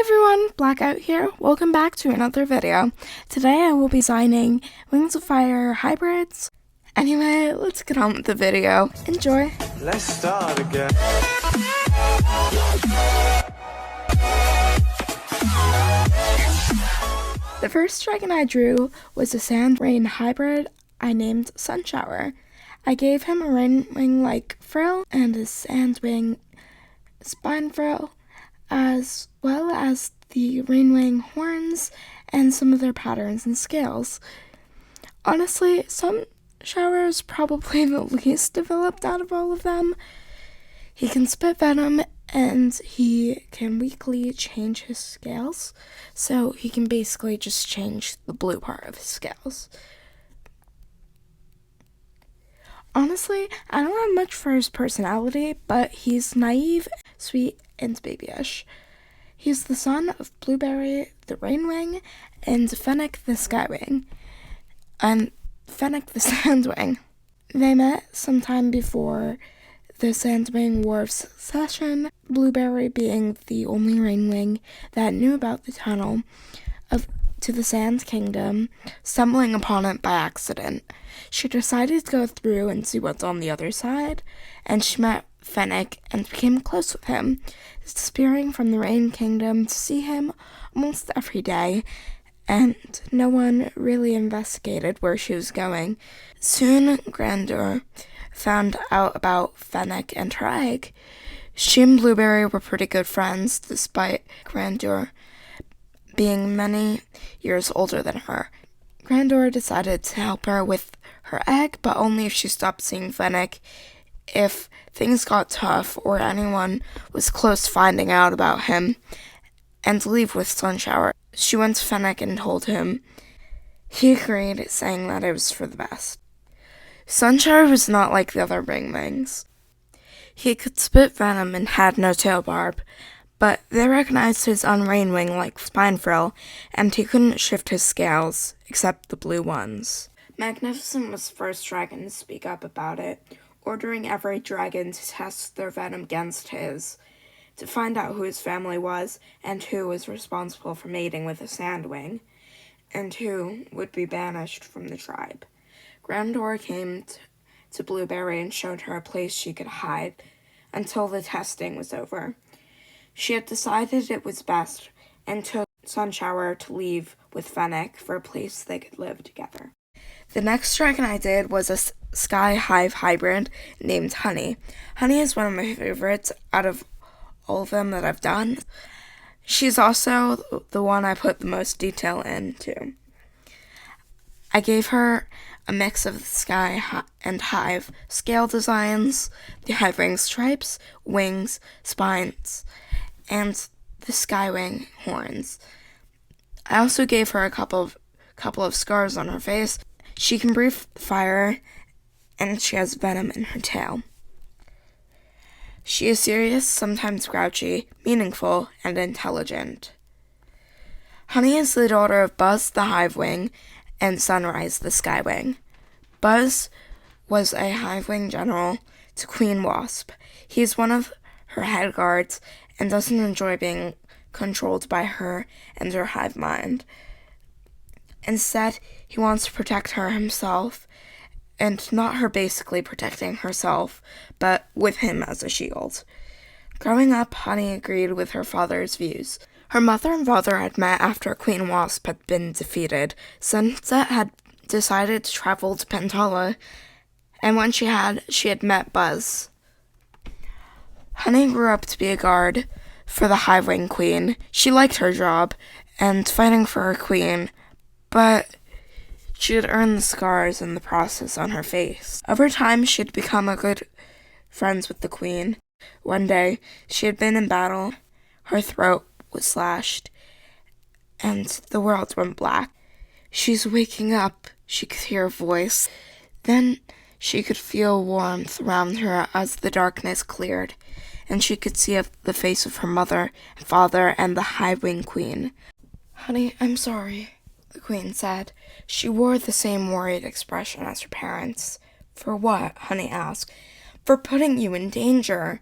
everyone, Blackout here. Welcome back to another video. Today I will be designing Wings of Fire hybrids. Anyway, let's get on with the video. Enjoy. Let's start again. The first dragon I drew was a sand rain hybrid I named Sunshower. I gave him a rain wing-like frill and a sand wing spine frill, as well as the rainwing horns and some of their patterns and scales. Honestly, Sunshower is probably the least developed out of all of them. He can spit venom and he can weakly change his scales, so he can basically just change the blue part of his scales. Honestly, I don't have much for his personality, but he's naive, sweet, and babyish. He's the son of Blueberry the Rainwing and Fennec the Skywing, and Fennec the Sandwing. They met sometime before the Sandwing War of Succession, Blueberry being the only Rainwing that knew about the tunnel to the Sand Kingdom, stumbling upon it by accident. She decided to go through and see what's on the other side, and she met Fennec and became close with him, disappearing from the Rain Kingdom to see him almost every day, and no one really investigated where she was going. Soon, Grandeur found out about Fennec and her egg. She and Blueberry were pretty good friends, despite Grandeur being many years older than her. Grandeur decided to help her with her egg, but only if she stopped seeing Fennec. If things got tough or anyone was close to finding out about him, and to leave with Sunshower. She went to Fennec and told him. He agreed, saying that it was for the best. Sunshower was not like the other Ringwings. He could spit venom and had no tail barb, but they recognized his unrainwing-like spine frill, and he couldn't shift his scales, except the blue ones. Magnificent was the first dragon to speak up about it, ordering every dragon to test their venom against his, to find out who his family was, and who was responsible for mating with a sandwing, and who would be banished from the tribe. Grandeur came to Blueberry and showed her a place she could hide until the testing was over. She had decided it was best and took Sunshower to leave with Fennec for a place they could live together. The next dragon I did was a Sky Hive hybrid named Honey. Honey is one of my favorites out of all of them that I've done. She's also the one I put the most detail into. I gave her a mix of the Sky and Hive scale designs, the hive wing stripes, wings, spines, and the Skywing horns. I also gave her a couple of scars on her face. She can breathe fire, and she has venom in her tail. She is serious, sometimes grouchy, meaningful, and intelligent. Honey is the daughter of Buzz the Hivewing and Sunrise the Skywing. Buzz was a Hivewing general to Queen Wasp. He is one of her head guards and doesn't enjoy being controlled by her and her hive mind. Instead, he wants to protect her himself, and not her basically protecting herself, but with him as a shield. Growing up, Honey agreed with her father's views. Her mother and father had met after Queen Wasp had been defeated. Sunset had decided to travel to Pentala, and when she had met Buzz. Honey grew up to be a guard for the Hivewing Queen. She liked her job and fighting for her queen, but she had earned the scars in the process on her face. Over time, she had become a good friends with the queen. One day, she had been in battle. Her throat was slashed, and the world went black. She's waking up. She could hear a voice. Then she could feel warmth around her as the darkness cleared, and she could see the face of her mother and father and the Hivewing Queen. "Honey, I'm sorry," the queen said. She wore the same worried expression as her parents. "For what?" Honey asked. "For putting you in danger."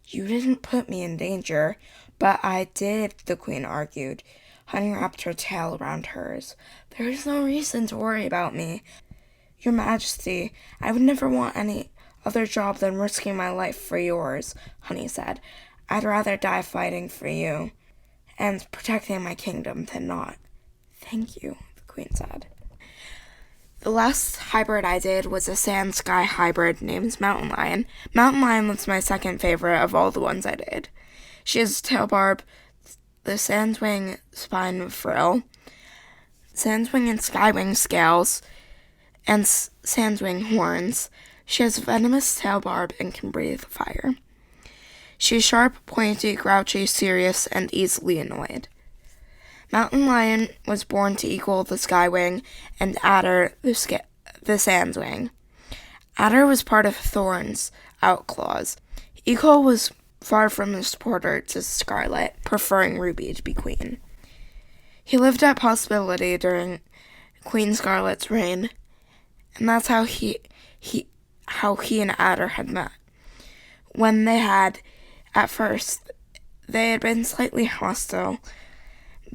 "You didn't put me in danger." But I did, the queen argued. Honey wrapped her tail around hers. There is no reason to worry about me. Your Majesty, I would never want any other job than risking my life for yours, Honey said. I'd rather die fighting for you and protecting my kingdom than not. Thank you, the queen said. The last hybrid I did was a sand sky hybrid named Mountain Lion. Mountain Lion was my second favorite of all the ones I did. She has tail barb, the sandwing spine frill, sandwing and skywing scales, and sandwing horns. She has venomous tail barb and can breathe fire. She is sharp, pointy, grouchy, serious, and easily annoyed. Mountain Lion was born to equal the skywing and Adder the sandwing. Adder was part of Thorn's outclaws. Eagle was far from a supporter to Scarlet, preferring Ruby to be queen. He lived at Possibility during Queen Scarlet's reign, and that's how he and Adder had met. When they had, at first, they had been slightly hostile,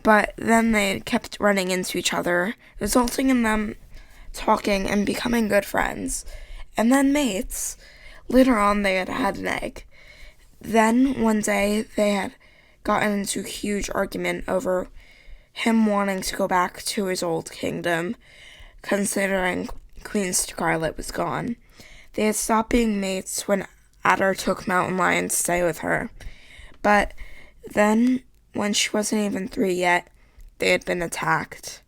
but then they kept running into each other, resulting in them talking and becoming good friends, and then mates. Later on, they had had an egg. Then, one day, they had gotten into a huge argument over him wanting to go back to his old kingdom, considering Queen Scarlet was gone. They had stopped being mates when Adder took Mountain Lion to stay with her. But then, when she wasn't even 3 yet, they had been attacked.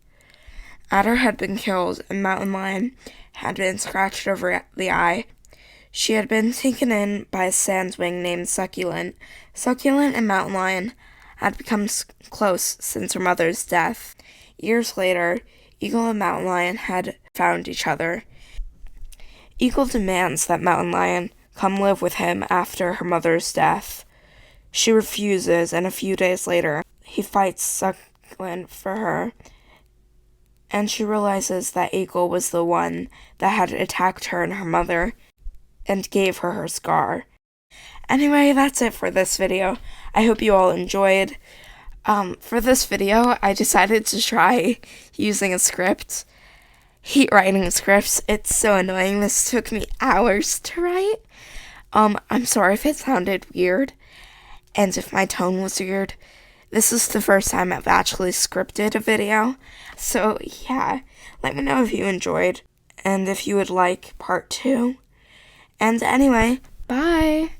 Adder had been killed, and Mountain Lion had been scratched over the eye. She had been taken in by a sandwing named Succulent. Succulent and Mountain Lion had become close since her mother's death. Years later, Eagle and Mountain Lion had found each other. Eagle demands that Mountain Lion come live with him after her mother's death. She refuses, and a few days later, he fights Succulent for her, and she realizes that Eagle was the one that had attacked her and her mother and gave her her scar. Anyway, that's it for this video. I hope you all enjoyed. For this video, I decided to try using a script. Hate writing scripts. It's so annoying. This took me hours to write. I'm sorry if it sounded weird and if my tone was weird. This is the first time I've actually scripted a video. So, yeah, let me know if you enjoyed and if you would like part 2. And anyway, bye!